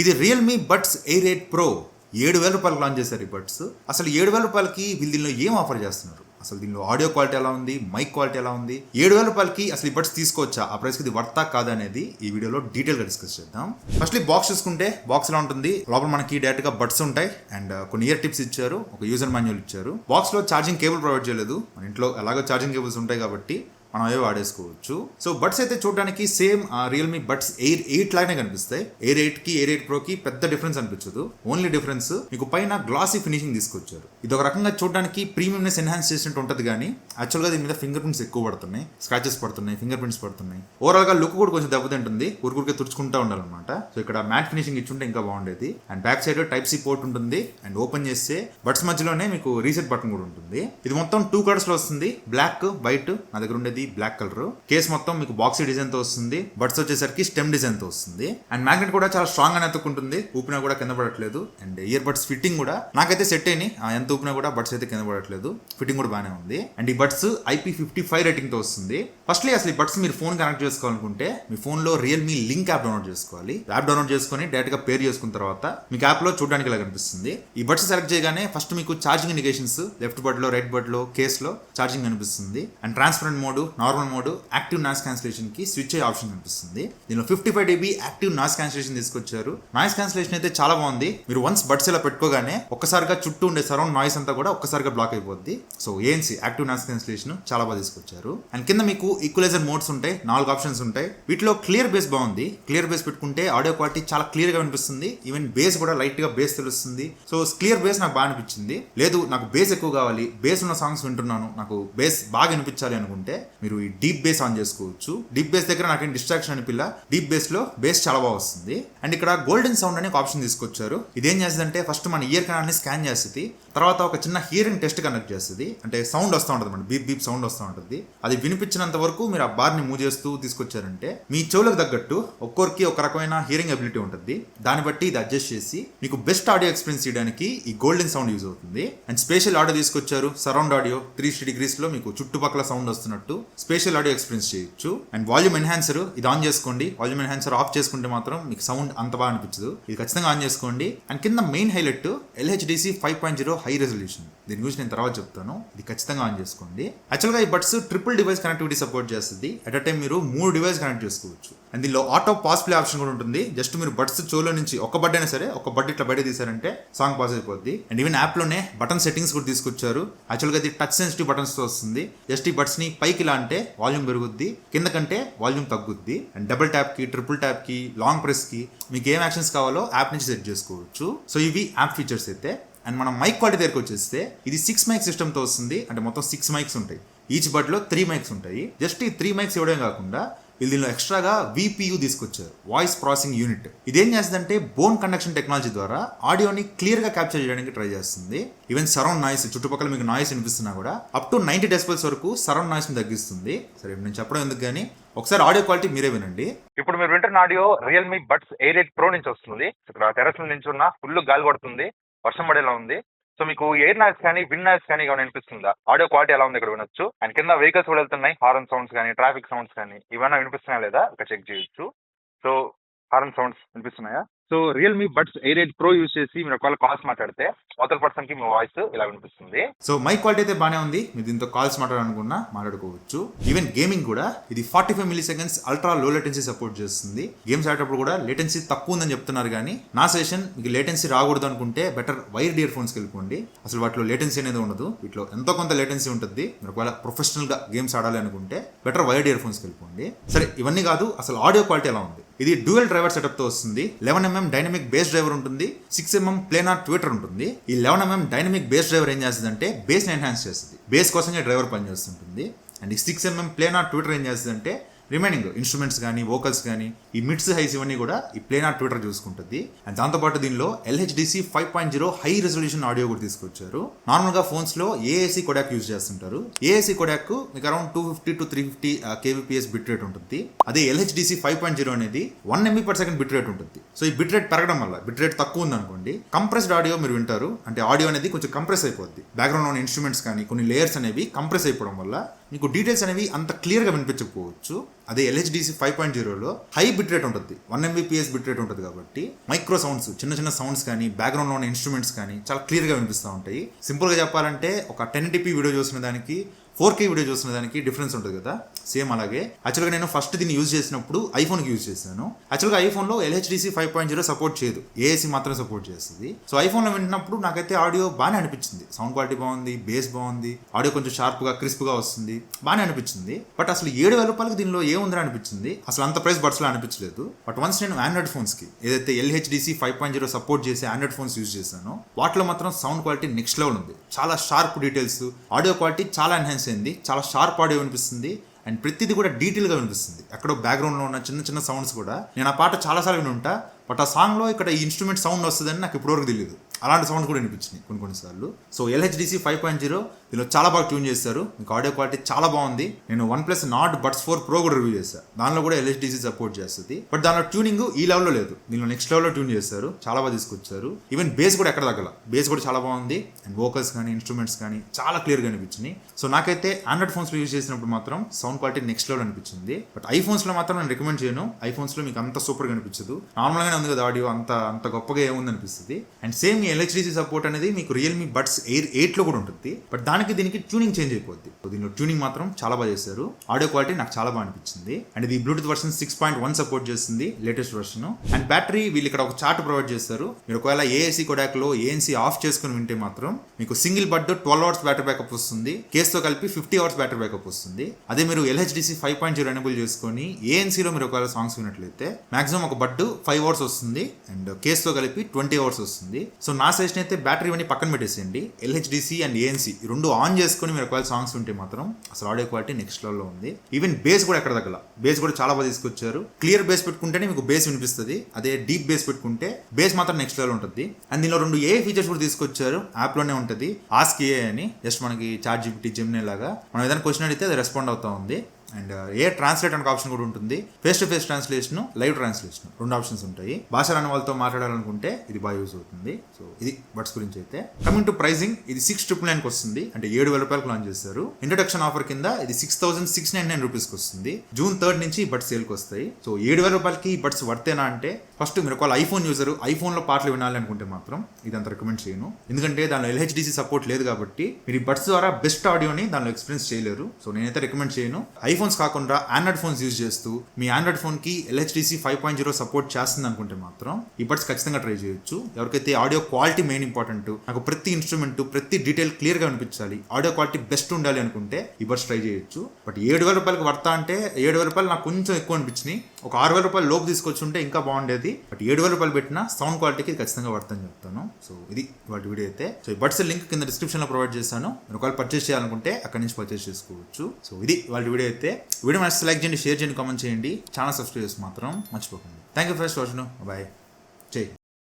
ఇది Realme Buds Air 8 pro 7,000 రూపాయలకు launch చేశారు ఈ బడ్స్. అసలు 7,000 రూపాయలకి వీళ్ళు దీనిలో ఏం ఆఫర్ చేస్తున్నారు, అసలు దీనిలో ఆడియో క్వాలిటీ ఎలా ఉంది, మైక్ క్వాలిటీ ఎలా ఉంది, 7,000 రూపాయలకి అసలు ఈ బడ్స్ తీసుకోవచ్చా, ఆ ప్రైస్కి ఇది వర్తా కాదా అనేది ఈ వీడియోలో డీటెయిల్గా డిస్కస్ చేద్దాం. ఫస్ట్లీ బాక్స్ చూసుకుంటే బాక్స్ ఎలా ఉంటుంది, లోపల మనకి డైరెక్ట్గా బడ్స్ ఉంటాయి అండ్ కొన్ని ఇయర్ టిప్స్ ఇచ్చారు, ఒక యూజర్ మాన్యువల్ ఇచ్చారు. బాక్స్లో ఛార్జింగ్ కేబుల్ ప్రొవైడ్ చేయలేదు, మన ఇంట్లో ఎలాగో ఛార్జింగ్ కేబుల్స్ ఉంటాయి కాబట్టి మనం అవే వాడేసుకోవచ్చు. సో బడ్స్ అయితే చూడడానికి సేమ్ రియల్మీ బడ్స్ ఎయిర్ 8 లాగానే కనిపిస్తాయి. ఎయిర్ 8కి ఎయిర్ 8 ప్రోకి పెద్ద డిఫరెన్స్ అనిపించదు. ఓన్లీ డిఫరెన్స్ మీకు పైన గ్లాసీ ఫినిషింగ్ తీసుకొచ్చారు. ఇది ఒక రకంగా చూడడానికి ప్రీమియంనెస్ ఎన్హాన్స్ చేసినట్టు ఉంటుంది, కానీ యాక్చువల్గా దీని మీద ఫింగర్ ప్రింట్స్ ఎక్కువ పడుతున్నాయి, స్క్రాచెస్ పడుతున్నాయి, ఫింగర్ ప్రింట్స్ పడుతున్నాయి. ఓవరాల్ గా లుక్ కూడా కొంచెం దెబ్బతింటుంది, ఊరికే తుడుచుకుంటూ ఉండాలన్నమాట. సో ఇక్కడ మ్యాట్ ఫినిషింగ్ ఇచ్చుంటే ఇంకా బాగుండేది. And back side type C port ఉంటుంది అండ్ ఓపెన్ చేస్తే బడ్స్ మధ్యలోనే మీకు రీసెట్ బటన్ కూడా ఉంటుంది. ఇది మొత్తం 2 కలర్స్ లో వస్తుంది, బ్లాక్ వైట్. నా దగ్గర ఉండేది బ్లాక్ కలర్. కేస్ మొత్తం మీకు బాక్సీ డిజైన్ తో వస్తుంది, బడ్స్ వచ్చేసరికి స్టెమ్ డిజైన్ తో వస్తుంది. అండ్ మ్యాగ్నెట్ కూడా చాలా స్ట్రాంగ్ గా ఎత్తుకుంటుంది, ఊపినా కూడా కింద పడట్లేదు. అండ్ ఇయర్ బడ్స్ ఫిట్టింగ్ కూడా నాకైతే సెట్ అయినాయి, ఎంత ఊపినా కూడా బడ్స్ అయితే కింద పడట్లేదు, ఫిట్టింగ్ కూడా బాగానే ఉంది. అండ్ ఈ బడ్స్ IP55 రేటింగ్ తో వస్తుంది. ఫస్ట్లీ అసలు ఈ బడ్స్ మీరు ఫోన్ కనెక్ట్ చేసుకోవాలనుకుంటే మీ ఫోన్ లో రియల్మీ లింక్ యాప్ డౌన్లోడ్ చేసుకోవాలి. యాప్ డౌన్లోడ్ చేసుకుని డైరెక్ట్ గా పేర్ చేసుకున్న తర్వాత మీకు యాప్ లో చూడడానికి ఇలా కనిపిస్తుంది. ఈ బడ్స్ సెలెక్ట్ చేయగానే ఫస్ట్ మీకు ఛార్జింగ్ ఇండికేషన్స్ లెఫ్ట్ బడ్ లో, రైట్ బడ్ లో, కేస్ లో ఛార్జింగ్ కనిపిస్తుంది. And transparent mode, normal mode, active noise cancellation కి స్విచ్ అయ్యే ఆప్షన్ కనిపిస్తుంది. దీనిలో 55 dB యాక్టివ్ నాయిస్ క్యాన్సిలేషన్ తీసుకొచ్చారు. నాయిస్ క్యాన్సిలేషన్ అయితే చాలా బాగుంది. మీరు వన్స్ బడ్స్ ఇలా పెట్టుకోగానే ఒక్కసారిగా చుట్టూ ఉండే సరౌండ్ నాయిస్ అంతా కూడా ఒక్కసారిగా బ్లాక్ అయిపోద్ది. So ANC active noise cancellation చాలా బాగా తీసుకొచ్చారు. అండ్ కింద మీకు ఈక్వలైజర్ మోడ్స్ ఉంటాయి, 4 ఆప్షన్స్ ఉంటాయి. వీటిలో క్లియర్ బేస్ బాగుంది. క్లియర్ బేస్ పెట్టుకుంటే ఆడియో క్వాలిటీ చాలా క్లియర్ గా వినిపిస్తుంది. ఈవెన్ బేస్ కూడా లైట్ గా బేస్ తెలుస్తుంది. సో క్లియర్ బేస్ నాకు బాగా అనిపించింది. లేదు నాకు బేస్ ఎక్కువ కావాలి, బేస్ ఉన్న సాంగ్స్ వింటున్నాను, నాకు బేస్ బాగా వినిపించాలి అనుకుంటే మీరు ఈ డీప్ బేస్ ఆన్ చేసుకోవచ్చు. డీప్ బేస్ దగ్గర నాకేం డిస్ట్రాక్షన్ అనిపిల్ల, డీప్ బేస్ లో బేస్ చాలా బాగా వస్తుంది. అండ్ ఇక్కడ గోల్డెన్ సౌండ్ అనే ఒక ఆప్షన్ తీసుకొచ్చారు. ఇదేం చేస్తుందంటే ఫస్ట్ మన ఇయర్ కెనాల్ ని స్కాన్ చేస్తుంది, తర్వాత ఒక చిన్న హియరింగ్ టెస్ట్ కనెక్ట్ చేస్తుంది. అంటే సౌండ్ వస్తూ ఉంటుంది, మన బీప్ బీప్ సౌండ్ వస్తూ ఉంటుంది. అది వినిపించినంత వరకు మీరు ఆ బార్ ని మూవ్ చేస్తూ తీసుకొచ్చారంటే మీ చెవులకు తగ్గట్టు ఒక్కొరికి ఒక రకమైన హియరింగ్ అబిలిటీ ఉంటుంది. దాన్ని బట్టి ఇది అడ్జస్ట్ చేసి మీకు బెస్ట్ ఆడియో ఎక్స్పీరియన్స్ చేయడానికి ఈ గోల్డెన్ సౌండ్ యూజ్ అవుతుంది. అండ్ స్పేషల్ ఆడియో తీసుకొచ్చారు, సరౌండ్ ఆడియో 360 degrees లో మీకు చుట్టుపక్కల సౌండ్ వస్తున్నట్టు స్పేషల్ ఆడియో ఎక్స్పీరియన్స్ చేయొచ్చు. అండ్ వాల్యూమ్ ఎన్హాన్సర్ ఇది ఆన్ చేసుకోండి. వాల్యూమ్ ఎన్హాన్సర్ ఆఫ్ చేసుకుంటే మాత్రం మీకు సౌండ్ అంత బాగా అనిపించదు. ఇది ఖచ్చితంగా ఆన్ చేసుకోండి. అండ్ కింద main highlight LHDC 5.0 high resolution. దీని గురించి నేను తర్వాత చెప్తాను, ఇది ఖచ్చితంగా ఆన్ చేసుకోండి. యాక్చువల్గా ఈ buds triple device connectivity support చేస్తుంది. అట్ అ టైం మీరు 3 డివైస్ కనెక్ట్ చేసుకోవచ్చు. అండ్ దీనిలో ఆటో పాస్ ప్లే ఆప్షన్ కూడా ఉంటుంది. జస్ట్ మీరు బడ్స్ చెవులో నుంచి ఒక బడ్ అయినా సరే ఒక బడ్ ఇట్లా బయట తీసారంటే సాంగ్ పాస్ అయిపోద్ది. అండ్ ఈవెన్ యాప్ లోనే బటన్ సెట్టింగ్స్ కూడా తీసుకొచ్చారు. యాక్చువల్గా ఇది టచ్ సెన్సిటివ్ బటన్స్ తో వస్తుంది. జస్ట్ ఈ బడ్స్ ని పైకి ఇలా అంటే వాల్యూమ్ పెరుగుద్ది, కింద కంటే వాల్యూమ్ తగ్గుద్ది. అండ్ డబుల్ ట్యాప్ కి, ట్రిపుల్ ట్యాప్ కి, లాంగ్ ప్రెస్ కి మీకు ఏం యాక్షన్స్ కావాలో యాప్ నుంచి సెట్ చేసుకోవచ్చు. సో ఇవి యాప్ ఫీచర్స్ అయితే. అండ్ మనం మైక్ క్వాలిటీ దగ్గరకు వచ్చేస్తే ఇది 6 మైక్ సిస్టమ్ తో వస్తుంది. అంటే మొత్తం 6 మైక్స్ ఉంటాయి, ఈచ్ బడ్ లో 3 మైక్స్ ఉంటాయి. జస్ట్ ఈ 3 మైక్స్ ఇవ్వడం కాకుండా వీళ్ళు దీనిలో ఎక్స్ట్రాగా VPU తీసుకొచ్చారు, వాయిస్ ప్రాసెసింగ్ యూనిట్. ఇదేం చేస్తుందంటే బోన్ కండక్షన్ టెక్నాలజీ ద్వారా ఆడియోని క్లియర్ గా క్యాప్చర్ చేయడానికి ట్రై చేస్తుంది. ఈవెన్ సరౌండ్ నాయిస్, చుట్టుపక్కల మీకు నాయిస్ వినిపిస్తున్నా కూడా అప్ టు 90 decibels వరకు సరౌండ్ నాయిస్ ని తగ్గిస్తుంది. సరే నేను చెప్పడం ఎందుకు కానీ ఒకసారి ఆడియో క్వాలిటీ మీరే వినండి. ఇప్పుడు మీరు వింటున్న audio Realme Buds Air 8 pro నుంచి వస్తుంది. ఇక్కడ టెర్రస్ నుంచి ఉన్న ఫుల్ గాలి పడుతుంది, వర్షం పడేలా ఉంది. సో మీకు ఎయిర్ నాయిస్ కానీ విండ్ నాయిస్ కానీ ఏమైనా వినిపిస్తుందా, ఆడియో క్వాలిటీ ఎలా ఉంది ఇక్కడ వినొచ్చు. అండ్ కింద వెహికల్స్ కూడా వెళ్తున్నాయి, హారన్ సౌండ్స్ కానీ ట్రాఫిక్ సౌండ్స్ కానీ ఇవన్నీ వినిపిస్తున్నాయా లేదా ఇక్కడ చెక్ చేయొచ్చు. సో హారన్ సౌండ్స్ వినిపిస్తున్నాయా. So Realme Buds Air 8 Pro use చేసి మీరు ఒకవేళ కాల్స్ మాట్లాడితే అవతల పర్సన్ కి మీ వాయిస్ ఇలా వినిపిస్తుంది. సో మైక్ క్వాలిటీ అయితే బాగానే ఉంది, మీరు దీంతో కాల్స్ మాట్లాడాలనుకున్నా మాట్లాడుకోవచ్చు. ఈవెన్ గేమింగ్ కూడా ఇది 45 milliseconds ultra low latency support చేస్తుంది. గేమ్స్ ఆడేటప్పుడు కూడా లేటెన్సీ తక్కువ ఉందని చెప్తున్నారు, కానీ నా సజెషన్ మీకు లేటెన్సీ రాకూడదు అనుకుంటే బెటర్ వైర్డ్ ఇయర్ ఫోన్స్కి వెళ్ళిపోండి. అసలు వాటిలో లేటెన్సీ అనేది ఉండదు, వీటిలో ఎంతో కొంత లేటెన్సీ ఉంటుంది. మీరు ఒకవేళ ప్రొఫెషనల్ గా గేమ్స్ ఆడాలి అనుకుంటే బెటర్ వైర్డ్ ఇయర్ ఫోన్స్కి వెళ్ళిపోండి. సరే ఇవన్నీ కాదు, అసలు ఆడియో క్వాలిటీ ఎలా ఉంది. ఇది డ్యూయల్ డ్రైవర్ సెటప్ తో వస్తుంది. 11mm డైనమిక్ బేస్ డ్రైవర్ ఉంటుంది, 6mm ప్లేనార్ ట్విటర్ ఉంటుంది. ఈ 11mm డైనమిక్ బేస్ డ్రైవర్ ఏం చేస్తుందంటే బేస్ ని ఎన్హాన్స్ చేస్తుంది, బేస్ కోసమే డ్రైవర్ పనిచేస్తుంటుంది. అండ్ ఈ 6mm ప్లేనార్ ట్విటర్ ఏం చేస్తుందంటే రిమైనింగ్ ఇన్స్ట్రుమెంట్స్ కానీ వోకల్స్ కానీ ఈ మిడ్స్ హైస్ ఇవన్నీ కూడా ఈ ప్లేనార్ ట్విటర్ చూసుకుంటుంది. అండ్ దాంతోపాటు దీనిలో LHDC 5.0 హై రెజల్యూషన్ ఆడియో కూడా తీసుకొచ్చారు. నార్మల్ గా ఫోన్స్ లో AAC కొడాక్ యూజ్ చేస్తుంటారు. AAC కొడాక్ మీకు around 250 to 350 kbps bit rate ఉంటుంది. అదే LHDC 5.0 అనేది 1 MB/s బిట్ రేట్ ఉంటుంది. సో ఈ బిట్ రేట్ పెరగడం వల్ల, బిట్ రేట్ తక్కువ ఉంది అనుకోండి, కంప్రెస్డ్ ఆడియో మీరు వింటారు. అంటే ఆడియో అనేది కొంచెం కంప్రెస్ అయిపోద్ది. బ్యాక్గ్రౌండ్ ఉన్న ఇన్స్ట్రుమెంట్స్ కానీ కొన్ని లేయర్స్ అనేవి కంప్రెస్ అయిపోవడం వల్ల మీకు డీటెయిల్స్ అనేవి అంత క్లియర్గా వినిపించకపోవచ్చు. అదే LHDC 5.0లో హై బిట్ రేట్ ఉంటుంది, 1 Mbps బిట్ రేట్ ఉంటుంది కాబట్టి మైక్రో సౌండ్స్, చిన్న చిన్న సౌండ్స్ కానీ బ్యాక్గ్రౌండ్లో ఉన్న ఇన్స్ట్రుమెంట్స్ కానీ చాలా క్లియర్గా వినిపిస్తూ ఉంటాయి. సింపుల్గా చెప్పాలంటే ఒక 1080p వీడియో చూసిన దానికి 4K వీడియో చూసిన దానికి డిఫరెన్స్ ఉంటుంది కదా, సేమ్ అలాగే. యాక్చువల్గా నేను ఫస్ట్ దీన్ని యూజ్ చేసినప్పుడు ఐఫోన్కి యూజ్ చేశాను. యాక్చువల్గా ఐఫోన్లో LHDC 5.0 సపోర్ట్ చేయదు, AAC మాత్రం సపోర్ట్ చేస్తుంది. సో ఐఫోన్లో వింటున్నప్పుడు నాకైతే ఆడియో బాగానే అనిపించింది, సౌండ్ క్వాలిటీ బాగుంది, బేస్ బాగుంది, ఆడియో కొంచెం షార్ప్గా క్రిస్ప్గా వస్తుంది, బాగానే అనిపించింది. బట్ అసలు 7,000 రూపాయలకి దీనిలో ఏముందని అనిపించింది, అసలు అంత ప్రైస్ బడ్స్లో అనిపించలేదు. బట్ వన్స్ నేను ఆండ్రాయిడ్ ఫోన్స్కి ఏదైతే LHDC 5.0 సపోర్ట్ చేసి ఆండ్రాయిడ్ ఫోన్స్ యూజ్ చేశానో వాటిలో మాత్రం సౌండ్ క్వాలిటీ నెక్స్ట్ లెవెల్ ఉంది. చాలా షార్ప్ డీటెయిల్స్, ఆడియో క్వాలిటీ చాలా ఎన్హాన్స్ అయింది, చాలా షార్ప్ ఆడియో వినిపిస్తుంది అండ్ ప్రతిదీ కూడా డీటెయిల్గా వినిపిస్తుంది. ఎక్కడో బ్యాక్గ్రౌండ్లో ఉన్న చిన్న చిన్న సౌండ్స్ కూడా, నేను ఆ పాట చాలాసార్లు విని ఉంటా, బట్ ఆ సాంగ్లో ఇక్కడ ఈ ఇన్స్ట్రుమెంట్ సౌండ్ వస్తుందని నాకు ఇప్పటివరకు తెలియదు. అలాంటి సౌండ్స్ కూడా వినిపించినాయి కొన్నిసార్లు. సో LHDC 5.0 దీనిలో చాలా బాగా ట్యూన్ చేస్తారు, మీకు ఆడియో క్వాలిటీ చాలా బాగుంది. నేను OnePlus Nord Buds 4 Pro కూడా రివ్యూ చేశాను, దానిలో కూడా LHDC సపోర్ట్ చేస్తుంది. బట్ దానిలో ట్యూనింగ్ ఈ లెవెల్లో లేదు, దీనిలో నెక్స్ట్ లెవెల్లో ట్యూన్ చేస్తారు, చాలా బాగా తీసుకొచ్చారు. ఈవెన్ బేస్ కూడా ఎక్కడ తగ్గల, బేస్ కూడా చాలా బాగుంది అండ్ వోకల్స్ కానీ ఇన్స్ట్రుమెంట్స్ కానీ చాలా క్లియర్గా అనిపించినాయి. సో నాకైతే ఆండ్రాయిడ్ ఫోన్స్లో యూజ్ చేసినప్పుడు మాత్రం సౌండ్ క్వాలిటీ నెక్స్ట్ లెవెల్ అనిపించింది. బట్ ఐఫోన్స్లో మాత్రం నేను రికమెండ్ చేయను, ఐఫోన్స్లో మీకు అంత సూపర్గా అనిపించదు, నార్మల్గానే ఉంది కదా ఆడియో, అంత గొప్పగా ఏముంది అనిపిస్తుంది. అండ్ సేమ్ ఈ LHDC సపోర్ట్ అనేది మీకు Realme Buds Air 8లో కూడా ఉంటుంది, బట్ దానికి దీనికి ట్యూనింగ్ చేంజ్ అయిపోద్ది. సో దీనిలో ట్యూనింగ్ మాత్రం చాలా బాగా చేశారు, ఆడియో క్వాలిటీ నాకు చాలా బాగా అనిపించింది. అండ్ ఇది బ్లూటూత్ వర్షన్ 6.1 సపోర్ట్ చేస్తుంది, లేటెస్ట్ వర్షన్. అండ్ బ్యాటరీ వీళ్ళు ఇక్కడ ఒక చార్ట్ ప్రొవైడ్ చేస్తారు, మీరు ఒకవేళ AAC కొడాక్లో ANC ఆఫ్ చేసుకుని వింటే మాత్రం మీకు సింగిల్ బడ్ 12 అవర్స్ బ్యాటరీ బ్యాకప్ వస్తుంది, కేసుతో కలిపి 50 అవర్స్ బ్యాటరీ బ్యాకప్ వస్తుంది. అదే మీరు LHDC 5.0 ఎనేబుల్ చేసుకొని ANCలో మీరు ఒకవేళ సాంగ్స్ వినట్లయితే మాక్సిమం ఒక బడ్ 5 అవర్స్ వస్తుంది అండ్ కేసుతో కలిపి 20 అవర్స్ వస్తుంది. సో నా సజెషన్ అయితే బ్యాటరీ ఇవన్నీ పక్కన పెట్టేసేయండి, LHDC అండ్ ANC ఈ రెండు ఆన్ చేసుకుని మీరు ఒకవేళ సాంగ్స్ ఉంటే మాత్రం అసలు ఆడియో క్వాలిటీ నెక్స్ట్ లెవెల్లో ఉంది. ఈవెన్ బేస్ కూడా ఎక్కడ తగ్గల, బేస్ కూడా చాలా బాగా తీసుకొచ్చారు. క్లియర్ బేస్ పెట్టుకుంటేనే మీకు బేస్ వినిపిస్తుంది, అదే డీప్ బేస్ పెట్టుకుంటే బేస్ మాత్రం నెక్స్ట్ లెవెల్ ఉంటుంది. అండ్ దీనిలో 2 AI ఫీచర్స్ కూడా తీసుకొచ్చారు, యాప్లోనే ఉంటుంది, ఆస్క్ AI అని. జస్ట్ మనకి ChatGPT, Gemini లాగా మనం ఏదైనా క్వశ్చన్ అడిగితే అది రెస్పాండ్ అవుతా ఉంది. అండ్ ట్రాన్స్లేట్ అనే ఆప్షన్ కూడా ఉంటుంది, face to face translation, live translation 2 options ఉంటాయి. భాష రాని వాళ్ళతో మాట్లాడాలనుకుంటే ఇది బాగా యూజ్ అవుతుంది. సో ఇది బడ్స్ గురించి అయితే. కమింగ్ టు ప్రైసింగ్, ఇది 6,999కి వస్తుంది, అంటే 7,000 రూపాయలకు లాంచ్ చేశారు. ఇంట్రడక్షన్ ఆఫర్ కింద ఇది 6,699 రూపీస్కి వస్తుంది. June 3rd నుంచి ఈ బడ్స్ సేల్కి వస్తాయి. సో 7,000 రూపాయలకి ఈ బడ్స్ వర్తేనా అంటే, ఫస్ట్ మీరు ఒకవేళ ఐఫోన్ యూజర్, ఐఫోన్లో పాటలు వినాలి అనుకుంటే మాత్రం ఇదంతా రికమెండ్ చేయను, ఎందుకంటే దానిలో LHDC సపోర్ట్ లేదు కాబట్టి మీరు ఈ బడ్స్ ద్వారా బెస్ట్ ఆడియోని దానిలో ఎక్స్పీరియన్స్ చేయలేరు. సో నేనైతే రికమెండ్ చేయను. ఐఫోన్స్ కాకుండా ఆండ్రాయిడ్ ఫోన్స్ యూజ్ చేస్తూ మీ ఆండ్రాయిడ్ ఫోన్కి LHDC 5.0 సపోర్ట్ చేస్తుంది అనుకుంటే మాత్రం ఈ బడ్స్ ఖచ్చితంగా ట్రై చేయొచ్చు. ఎవరికైతే ఆడియో క్వాలిటీ మెయిన్ ఇంపార్టెంట్, నాకు ప్రతి ఇన్స్ట్రుమెంట్ ప్రతి డీటెయిల్ క్లియర్గా అనిపించాలి, ఆడియో క్వాలిటీ బెస్ట్ ఉండాలి అనుకుంటే ఈ బడ్స్ ట్రై చేయొచ్చు. బట్ 7,000 రూపాయలకి వర్తా అంటే 7,000 రూపాయలు నాకు కొంచెం ఎక్కువ అనిపించినాయి, ఒక 6,000 రూపాయలు లోపు తీసుకొచ్చి ఉంటే ఇంకా బాగుండేది. బట్ 7,000 రూపాయలు పెట్టిన సౌండ్ క్వాలిటీకి ఖచ్చితంగా వర్తని చెప్తాను. సో ఇది వాటి వీడియో అయితే. సో ఈ బడ్స్ లింక్ కింద డిస్క్రిప్షన్లో ప్రొవైడ్ చేస్తాను, మీరు ఒకవేళ పర్చేస్ చేయాలనుకుంటే అక్కడి నుంచి పర్చేస్ చేసుకోవచ్చు. సో ఇది వాటి వీడియో అయితే. వీడియో నచ్చితే లైక్ చేయండి, షేర్ చేయండి, కామెంట్ చేయండి, ఛానల్ సబ్స్క్రైబ్ చేసి మాత్రం మర్చిపోకండి. Thank you for watching, bye, జై.